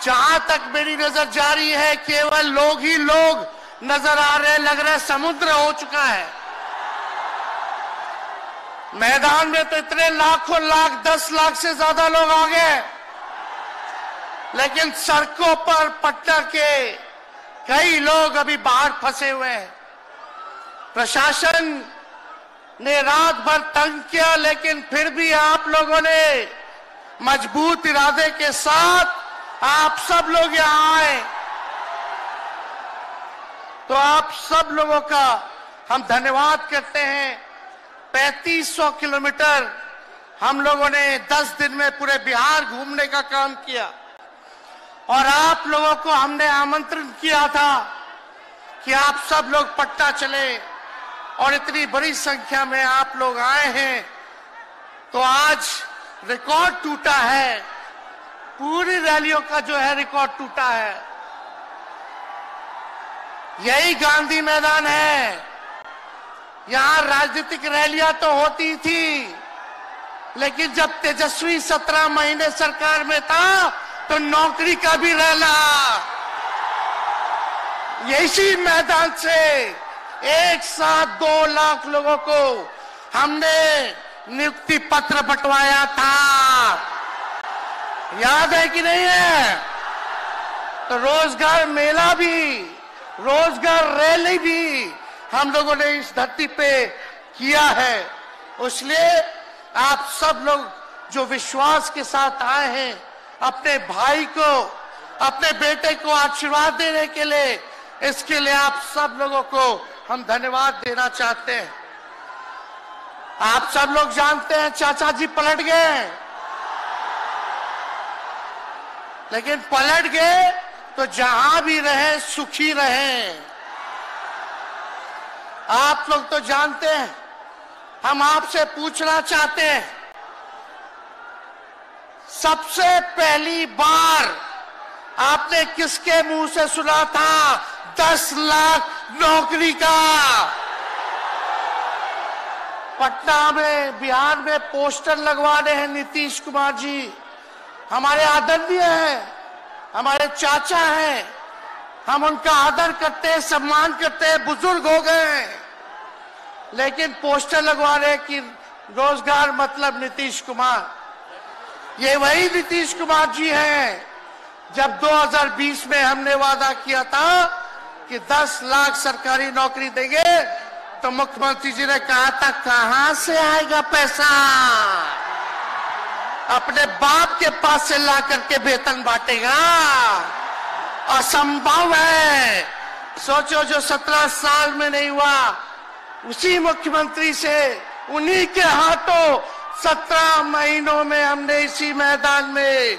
जहां तक मेरी नजर जा रही है केवल लोग ही लोग नजर आ रहे, लग रहा है समुद्र हो चुका है। मैदान में तो इतने लाखों लाख 10 लाख से ज्यादा लोग आ गए, लेकिन सड़कों पर पटना के कई लोग अभी बाहर फंसे हुए हैं। प्रशासन ने रात भर तंग किया, लेकिन फिर भी आप लोगों ने मजबूत इरादे के साथ आप सब लोग यहां आए, तो आप सब लोगों का हम धन्यवाद करते हैं। 3500 किलोमीटर हम लोगों ने 10 दिन में पूरे बिहार घूमने का काम किया, और आप लोगों को हमने आमंत्रण किया था कि आप सब लोग पटना चले, और इतनी बड़ी संख्या में आप लोग आए हैं, तो आज रिकॉर्ड टूटा है। पूरी रैलियों का जो है रिकॉर्ड टूटा है। यही गांधी मैदान है। यहां राजनीतिक रैलियां तो होती थी, लेकिन जब तेजस्वी 17 महीने सरकार में था तो नौकरी का भी रैला यही मैदान से एक साथ 2 लाख लोगों को हमने नियुक्ति पत्र बंटवाया था। याद है कि नहीं है? तो रोजगार मेला भी, रोजगार रैली भी हम लोगों ने इस धरती पे किया है। इसलिए आप सब लोग जो विश्वास के साथ आए हैं, अपने भाई को, अपने बेटे को आशीर्वाद देने के लिए, इसके लिए आप सब लोगों को हम धन्यवाद देना चाहते हैं। आप सब लोग जानते हैं चाचा जी पलट गए, लेकिन पलट गए तो जहां भी रहे सुखी रहे। आप लोग तो जानते हैं, हम आपसे पूछना चाहते हैं, सबसे पहली बार आपने किसके मुंह से सुना था 10 लाख नौकरी का? पटना में, बिहार में पोस्टर लगवाने हैं नीतीश कुमार जी। हमारे आदरणीय हैं, हमारे चाचा हैं, हम उनका आदर करते हैं, सम्मान करते हैं, बुजुर्ग हो गए हैं, लेकिन पोस्टर लगवा रहे कि रोजगार मतलब नीतीश कुमार। ये वही नीतीश कुमार जी हैं जब 2020 में हमने वादा किया था कि 10 लाख सरकारी नौकरी देंगे, तो मुख्यमंत्री जी ने कहा था कहां से आएगा पैसा? अपने बाप के पास से ला करके वेतन बांटेगा? असंभव है। सोचो, जो 17 साल में नहीं हुआ, उसी मुख्यमंत्री से, उन्हीं के हाथों 17 महीनों में हमने इसी मैदान में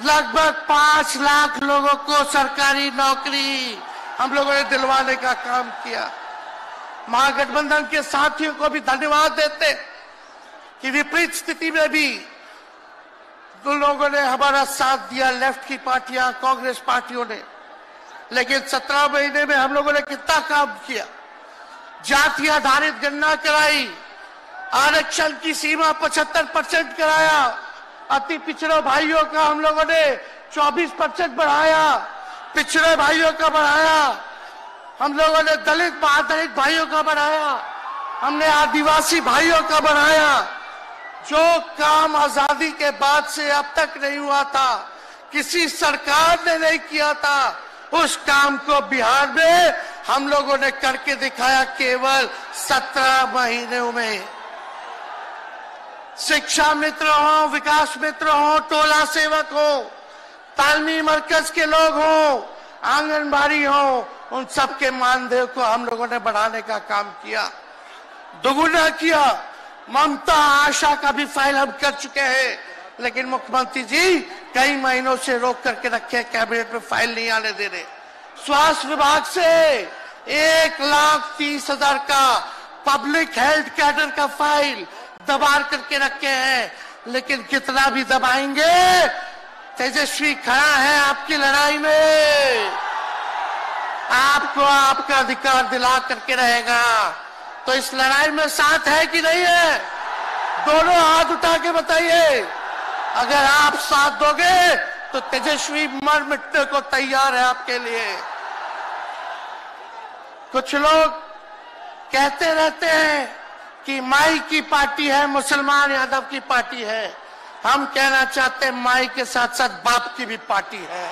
लगभग 5 लाख लोगों को सरकारी नौकरी हम लोगों ने दिलवाने का काम किया। महागठबंधन के साथियों को भी धन्यवाद देते कि विपरीत स्थिति में भी उन लोगों ने हमारा साथ दिया, लेफ्ट की पार्टियां, कांग्रेस पार्टियों ने। लेकिन 17 महीने में हम लोगों ने कितना काम किया। जाति आधारित गणना कराई, आरक्षण की सीमा 75% कराया, अति पिछड़े भाइयों का हम लोगों ने 24% बढ़ाया, पिछड़े भाइयों का बढ़ाया, हम लोगों ने दलित महादलित भाइयों का बढ़ाया, हमने आदिवासी भाइयों का बढ़ाया। जो काम आजादी के बाद से अब तक नहीं हुआ था, किसी सरकार ने नहीं किया था, उस काम को बिहार में हम लोगों ने करके दिखाया केवल 17 महीनों में। शिक्षा मित्र हो, विकास मित्र हो, टोला सेवक हो, तालमी मरकज के लोग हो, आंगनबाड़ी हो, उन सबके मानदेय को हम लोगों ने बढ़ाने का काम किया, दोगुना किया। ममता आशा का भी फाइल हम कर चुके हैं, लेकिन मुख्यमंत्री जी कई महीनों से रोक करके रखे, कैबिनेट में फाइल नहीं आने दे रहे। स्वास्थ्य विभाग से 1,30,000 का पब्लिक हेल्थ कैडर का फाइल दबा करके रखे हैं, लेकिन कितना भी दबाएंगे, तेजस्वी खड़ा है आपकी लड़ाई में, आपको आपका अधिकार दिला करके रहेगा। तो इस लड़ाई में साथ है कि नहीं है? दोनों हाथ उठा के बताइए। अगर आप साथ दोगे तो तेजस्वी मर मिटने को तैयार है आपके लिए। कुछ लोग कहते रहते हैं कि माई की पार्टी है, मुसलमान यादव की पार्टी है। हम कहना चाहते हैं माई के साथ साथ बाप की भी पार्टी है।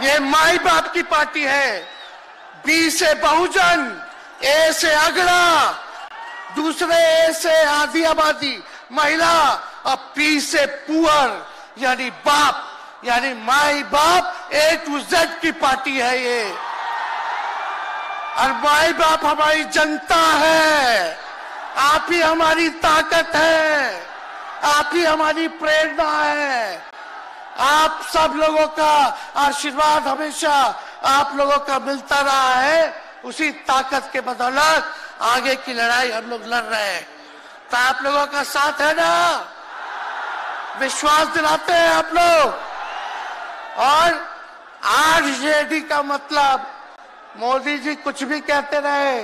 ये माई बाप की पार्टी है। बी से बहुजन, ए से अगड़ा, दूसरे ए से आधी आबादी महिला और पी से पुअर यानी बाप, यानी माई बाप ए टू जेड की पार्टी है ये। और माई बाप हमारी जनता है। आप ही हमारी ताकत है, आप ही हमारी प्रेरणा है। आप सब लोगों का आशीर्वाद हमेशा आप लोगों का मिलता रहा है। उसी ताकत के बदौलत आगे की लड़ाई हम लोग लड़ रहे हैं। तो आप लोगों का साथ है ना? विश्वास दिलाते हैं आप लोग। और आरजेडी का मतलब, मोदी जी कुछ भी कहते रहे,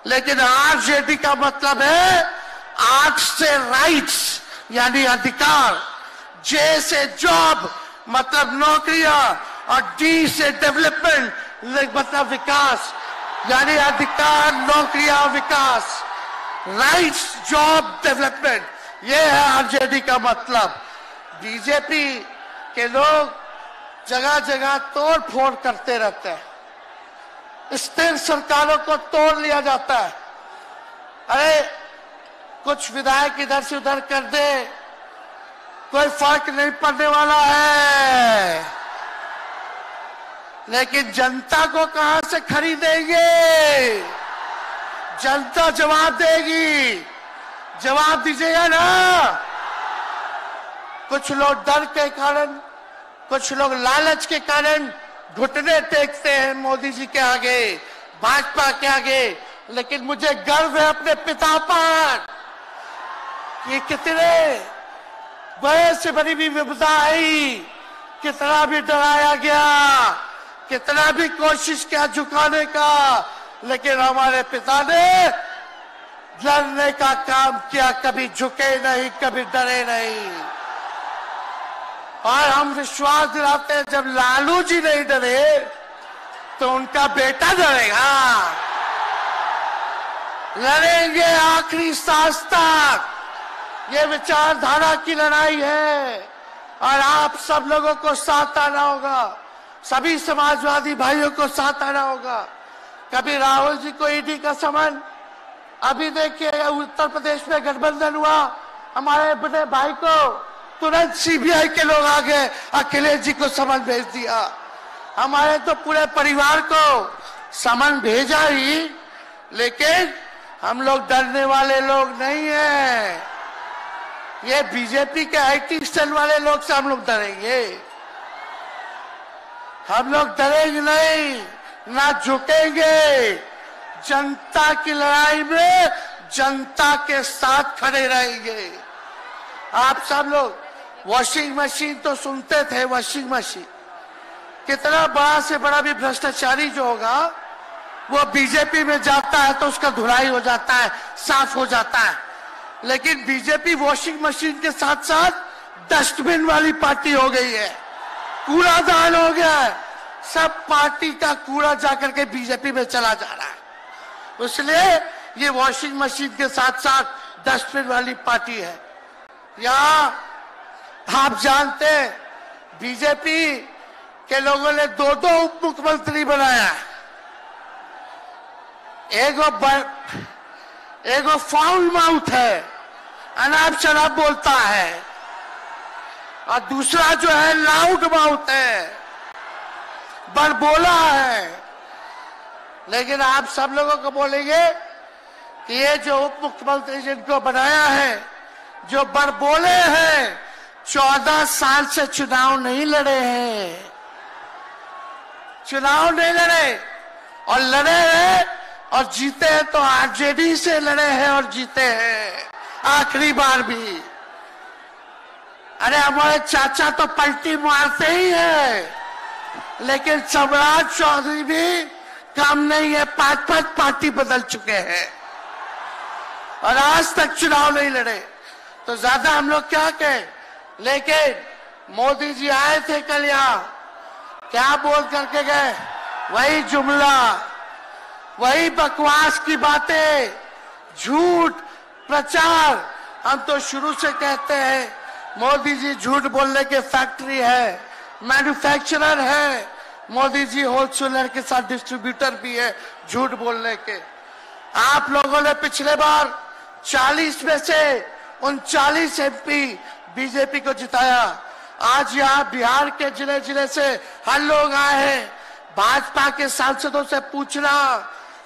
लेकिन आरजेडी का मतलब है आर से राइट्स यानी अधिकार, जे से जॉब मतलब नौकरियां, और डी से डेवलपमेंट मतलब विकास, यानी अधिकार, नौकरियां, विकास, राइट्स, जॉब, डेवलपमेंट, ये है आरजेडी का मतलब। बीजेपी के लोग जगह जगह तोड़ फोड़ करते रहते हैं। स्थिर सरकारों को तोड़ लिया जाता है। अरे कुछ विधायक इधर से उधर कर दे, कोई फर्क नहीं पड़ने वाला है। लेकिन जनता को कहां से खरीदेंगे? जनता जवाब देगी। जवाब दीजिएगा ना? कुछ लोग डर के कारण, कुछ लोग लालच के कारण घुटने टेकते हैं मोदी जी के आगे, भाजपा के आगे। लेकिन मुझे गर्व है अपने पिता पर कि कितने बड़े से बड़ी भी विपदा आई, कितना भी डराया गया, कितना भी कोशिश किया झुकाने का, लेकिन हमारे पिता ने लड़ने का काम किया, कभी झुके नहीं, कभी डरे नहीं। और हम विश्वास दिलाते हैं जब लालू जी नहीं डरे तो उनका बेटा डरेगा। लड़ेंगे आखिरी सांस तक। ये विचारधारा की लड़ाई है और आप सब लोगों को साथ आना होगा। सभी समाजवादी भाइयों को साथ आना होगा। कभी राहुल जी को ईडी का समन, अभी देखिए उत्तर प्रदेश में गठबंधन हुआ, हमारे बड़े भाई को तुरंत सीबीआई के लोग आ गए, अखिलेश जी को समन भेज दिया। हमारे तो पूरे परिवार को समन भेजा ही, लेकिन हम लोग डरने वाले लोग नहीं हैं। ये बीजेपी के आईटी सेल वाले लोग से हम लोग डरेंगे? हम लोग डरेंगे नहीं, ना झुकेंगे। जनता की लड़ाई में जनता के साथ खड़े रहेंगे। आप सब लोग वॉशिंग मशीन तो सुनते थे, वॉशिंग मशीन, कितना बड़ा से बड़ा भी भ्रष्टाचारी जो होगा वो बीजेपी में जाता है तो उसका धुलाई हो जाता है, साफ हो जाता है। लेकिन बीजेपी वॉशिंग मशीन के साथ साथ डस्टबिन वाली पार्टी हो गई है, कूड़ादान हो गया है। सब पार्टी का कूड़ा जाकर के बीजेपी में चला जा रहा है। इसलिए ये वॉशिंग मशीन के साथ साथ डस्टबिन वाली पार्टी है। यहाँ आप जानते हैं बीजेपी के लोगों ने दो उप मुख्यमंत्री बनाया। एगो फाउल माउथ है, अनाप शनाप बोलता है, और दूसरा जो है लाउड माउथ है, बड़बोला है। लेकिन आप सब लोगों को बोलेंगे कि ये जो उप मुख्यमंत्री जिनको बनाया है, जो बड़बोले हैं, 14 साल से चुनाव नहीं लड़े हैं, चुनाव नहीं लड़े, और लड़े हैं और जीते हैं तो आरजेडी से लड़े हैं और जीते हैं आखिरी बार भी। अरे हमारे चाचा तो पलटी मारते ही है, लेकिन सम्राट चौधरी भी काम नहीं है, 5 पार्टी बदल चुके हैं और आज तक चुनाव नहीं लड़े। तो ज्यादा हम लोग क्या कहें, लेकिन मोदी जी आए थे कल यहाँ, क्या बोल करके गए? वही जुमला, वही बकवास की बातें, झूठ प्रचार। हम तो शुरू से कहते हैं मोदी जी झूठ बोलने के फैक्ट्री है, मैन्युफैक्चरर है। मोदी जी होलसेलर के साथ डिस्ट्रीब्यूटर भी है झूठ बोलने के। आप लोगों ने पिछले बार 40 में से 39 एमपी बीजेपी को जिताया। आज यहाँ बिहार के जिले जिले से हर लोग आए हैं। भाजपा के सांसदों से पूछना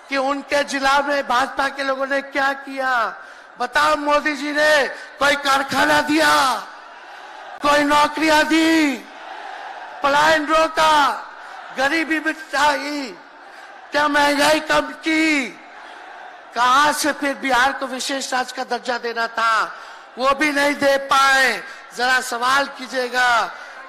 कि उनके जिला में भाजपा के लोगों ने क्या किया। बताओ, मोदी जी ने कोई कारखाना दिया, कोई नौकरियां दी, पलायन रोका, गरीबी मिटाई, क्या महंगाई कम की? कहां से फिर बिहार को विशेष राज्य का दर्जा देना था, वो भी नहीं दे पाए। जरा सवाल कीजिएगा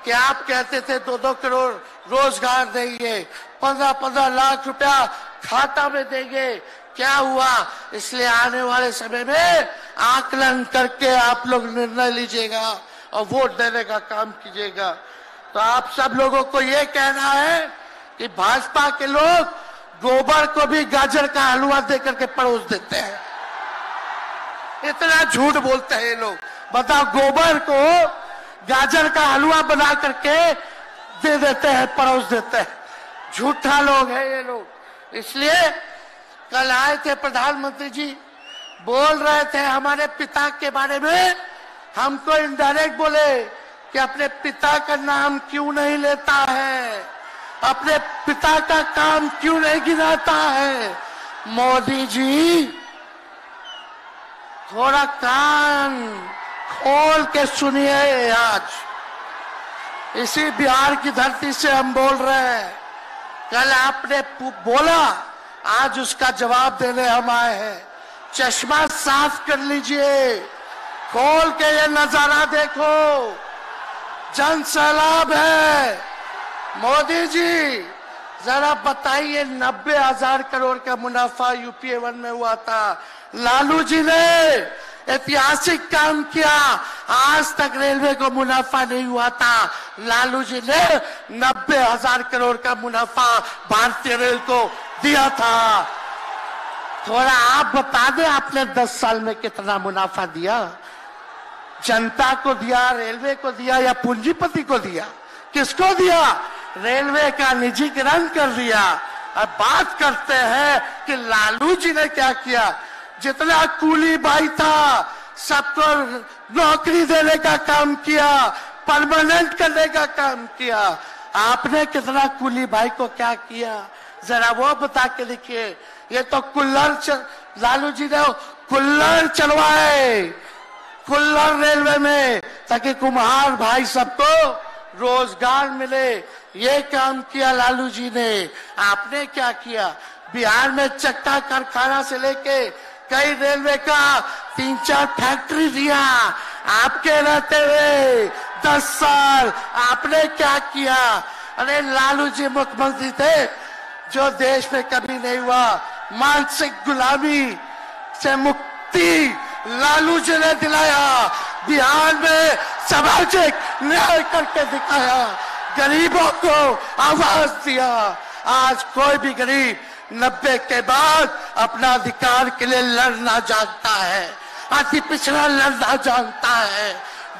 कि आप कहते थे 2-2 करोड़ रोजगार देंगे, 15-15 लाख रुपया खाता में देंगे, क्या हुआ? इसलिए आने वाले समय में आकलन करके आप लोग निर्णय लीजिएगा और वोट देने का काम कीजिएगा। तो आप सब लोगों को ये कहना है कि भाजपा के लोग गोबर को भी गाजर का हलवा देकर के परोस देते हैं। इतना झूठ बोलते हैं ये लोग। बताओ, गोबर को गाजर का हलवा बना करके दे देते हैं, परोस देते हैं। झूठा लोग हैं ये लोग। इसलिए कल आए थे प्रधानमंत्री जी, बोल रहे थे हमारे पिता के बारे में। हमको इनडायरेक्ट बोले कि अपने पिता का नाम क्यों नहीं लेता है, अपने पिता का काम क्यों नहीं गिनाता है। मोदी जी, थोड़ा कान खोल के सुनिए। आज इसी बिहार की धरती से हम बोल रहे हैं। कल आपने बोला, आज उसका जवाब देने हम आए हैं। चश्मा साफ कर लीजिए, खोल के ये नजारा देखो, जन सैलाब है। मोदी जी, जरा बताइए, 90,000 करोड़ का मुनाफा यूपीए 1 में हुआ था। लालू जी ने ऐतिहासिक काम किया, आज तक रेलवे को मुनाफा नहीं हुआ था। लालू जी ने 90,000 करोड़ का मुनाफा भारतीय रेल को दिया था। थोड़ा आप बता दें, आपने 10 साल में कितना मुनाफा दिया? जनता को दिया, रेलवे को दिया या पूंजीपति को दिया? किसको दिया? रेलवे का निजीकरण कर दिया। अब बात करते हैं कि लालू जी ने क्या किया। जितना कूली भाई था सबको नौकरी देने का काम किया, परमानेंट करने का काम किया। आपने कितना कूली भाई को क्या किया, जरा वो बता के लिखिए। ये तो लालू जी ने कुल्लर चलवाए, कुल्लर रेलवे में, ताकि कुम्हार भाई सबको रोजगार मिले। ये काम किया लालू जी ने। आपने क्या किया? बिहार में चक्का कारखाना से लेके कई रेलवे का 3-4 फैक्ट्री दिया। आपके रहते हुए 10 साल आपने क्या किया? अरे लालू जी मुख्यमंत्री थे जो देश में कभी नहीं हुआ। मानसिक गुलामी से मुक्ति लालू जी ने दिलाया। बिहार में सामाजिक न्याय करके दिखाया, गरीबों को आवाज दिया। आज कोई भी गरीब 90 के बाद अपना अधिकार के लिए लड़ना जानता है, अति पिछड़ा लड़ना जानता है,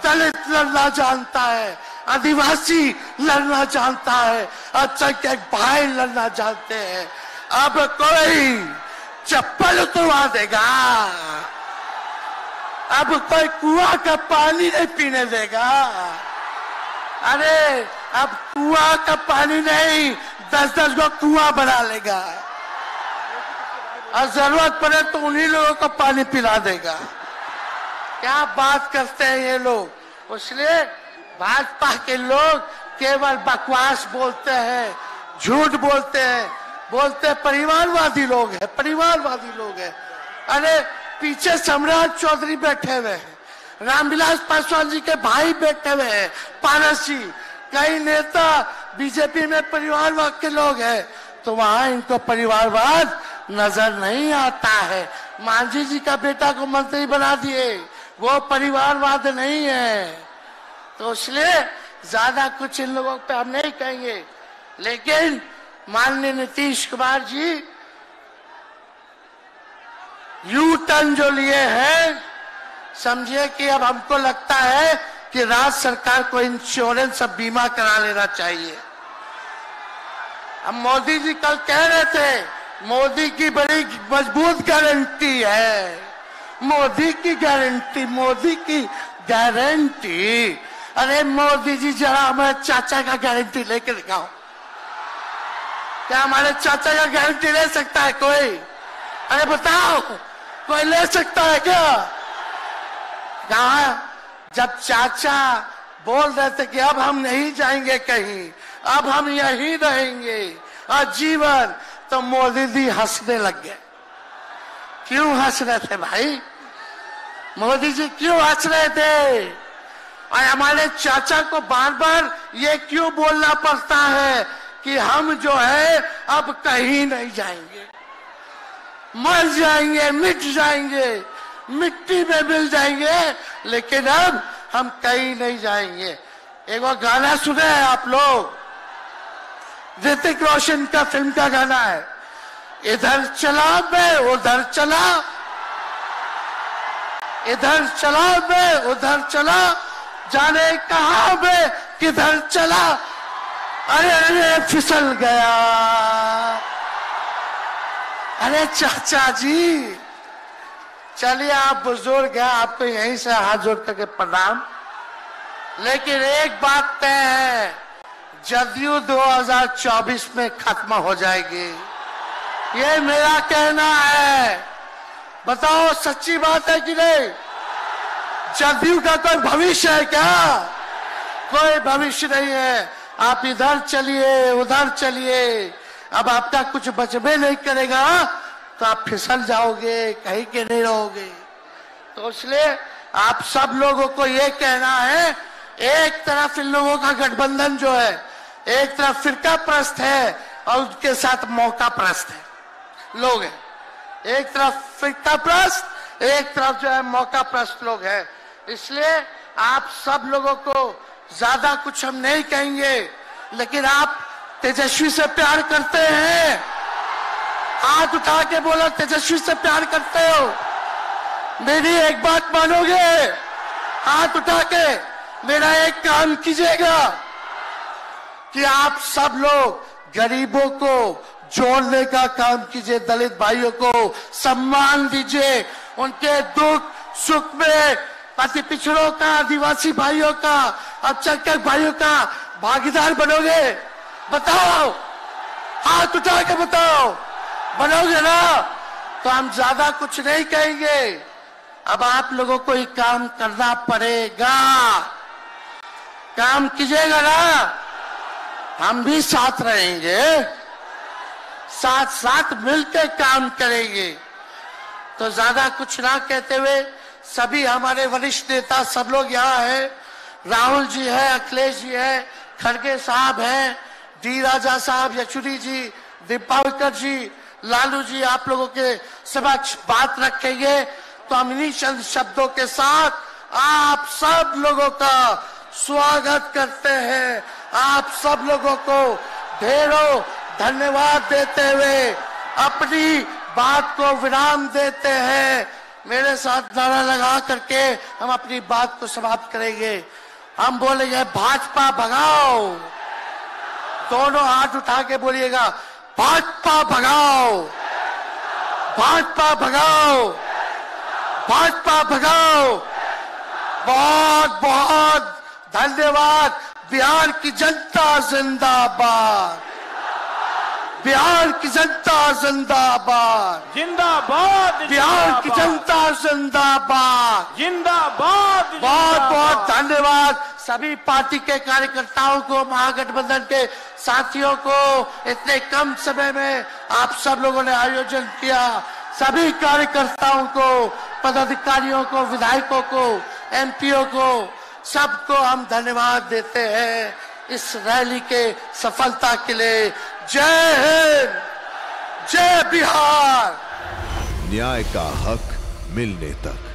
दलित लड़ना जानता है, आदिवासी लड़ना जानता है, अल्पसंख्यक भाई लड़ना जानते हैं। अब कोई चप्पल उतरवा देगा, अब कोई कुआं का पानी नहीं पीने देगा। अरे अब कुआं का पानी नहीं, 10-10 को कुआं बना लेगा और जरूरत पड़े तो उन्हीं लोगों को पानी पिला देगा। क्या बात करते हैं ये लोग। इसलिए भाजपा के लोग केवल बकवास बोलते हैं, झूठ बोलते हैं, बोलते परिवारवादी लोग हैं, परिवारवादी लोग हैं। अरे पीछे सम्राट चौधरी बैठे हुए हैं, रामविलास पासवान जी के भाई बैठे हुए हैं, पारस जी, कई नेता बीजेपी में परिवारवाद के लोग हैं, तो वहां इनको परिवारवाद नजर नहीं आता है। मांझी जी का बेटा को मंत्री बना दिए, वो परिवारवाद नहीं है। तो इसलिए ज्यादा कुछ इन लोगों पे हम नहीं कहेंगे, लेकिन माननीय नीतीश कुमार जी यू टर्न जो लिए हैं, समझिए कि अब हमको लगता है कि राज्य सरकार को इंश्योरेंस और बीमा करा लेना चाहिए। अब मोदी जी कल कह रहे थे मोदी की बड़ी मजबूत गारंटी है, मोदी की गारंटी, मोदी की गारंटी। अरे मोदी जी जरा हमारे चाचा का गारंटी लेके दिखाओ। क्या हमारे चाचा का गारंटी ले सकता है कोई? अरे बताओ, कोई ले सकता है क्या? कहा जब चाचा बोल रहे थे कि अब हम नहीं जाएंगे कहीं, अब हम यहीं रहेंगे आजीवन, तो मोदी जी हंसने लग गए। क्यों हंस रहे थे भाई? मोदी जी क्यों हंस रहे थे? और हमारे चाचा को बार बार ये क्यों बोलना पड़ता है कि हम जो है अब कहीं नहीं जाएंगे, मर जाएंगे, मिट जाएंगे, मिट्टी में मिल जाएंगे, लेकिन अब हम कहीं नहीं जाएंगे। एक वो गाना सुने हैं आप लोग, ऋतिक रोशन का फिल्म का गाना है, इधर चला मैं उधर चला, इधर चला मैं उधर चला, जाने कहां मैं किधर चला, अरे अरे फिसल गया। अरे चाचा जी, चलिए आप बुजुर्ग हैं, आपको यहीं से हाथ जोड़ करके प्रणाम। लेकिन एक बात तय है, जदयू 2024 में खत्म हो जाएगी, ये मेरा कहना है। बताओ सच्ची बात है कि नहीं? जदयू का कोई भविष्य है क्या? कोई भविष्य नहीं है। आप इधर चलिए उधर चलिए, अब आपका कुछ बचबे नहीं करेगा तो आप फिसल जाओगे, कहीं के नहीं रहोगे। तो इसलिए आप सब लोगों को ये कहना है, एक तरफ इन लोगों का गठबंधन जो है, एक तरफ फिरका प्रस्त है और उनके साथ मौका प्रस्त है लोग हैं। एक तरफ फिरका प्रस्त, एक तरफ जो है मौका प्रस्त लोग हैं। इसलिए आप सब लोगों को ज्यादा कुछ हम नहीं कहेंगे, लेकिन आप तेजस्वी से प्यार करते हैं? हाथ उठा के बोलो, तेजस्वी से प्यार करते हो? मेरी एक बात मानोगे? हाथ उठा के मेरा एक काम कीजिएगा कि आप सब लोग गरीबों को जोड़ने का काम कीजिए, दलित भाइयों को सम्मान दीजिए, उनके दुख सुख में अति पिछड़ों का, आदिवासी भाइयों का, अल्पसंख्यक भाइयों का भागीदार बनोगे? बताओ, हाथ उठा के बताओ, बनोगे ना? तो हम ज्यादा कुछ नहीं कहेंगे। अब आप लोगों को ही काम करना पड़ेगा, काम कीजिएगा ना? हम भी साथ रहेंगे, साथ साथ मिलकर काम करेंगे। तो ज्यादा कुछ ना कहते हुए, सभी हमारे वरिष्ठ नेता सब लोग यहाँ हैं, राहुल जी है, अखिलेश जी है, खड़गे साहब हैं, डी राजा साहब, येचुरी जी, दीपावकर जी, लालू जी आप लोगों के समक्ष बात रखेंगे। तो हम इन्हीं चंद शब्दों के साथ आप सब लोगों का स्वागत करते हैं, आप सब लोगों को ढेरों धन्यवाद देते हुए अपनी बात को विराम देते हैं। मेरे साथ नारा लगा करके हम अपनी बात को समाप्त करेंगे। हम बोलेंगे भाजपा भगाओ, दोनों हाथ उठा के बोलिएगा, भाजपा भगाओ, भाजपा भगाओ, भाजपा भगाओ। बहुत बहुत धन्यवाद। बिहार की जनता जिंदाबाद, बिहार की जनता जिंदाबाद, जिंदाबाद, बिहार की जनता जिंदाबाद, जिंदाबाद। बहुत बहुत धन्यवाद सभी पार्टी के कार्यकर्ताओं को, महागठबंधन के साथियों को। इतने कम समय में आप सब लोगों ने आयोजन किया, सभी कार्यकर्ताओं को, पदाधिकारियों को, विधायकों को, एमपीओ को, सबको हम धन्यवाद देते हैं इस रैली के सफलता के लिए। जय हिंद, जय बिहार। न्याय का हक मिलने तक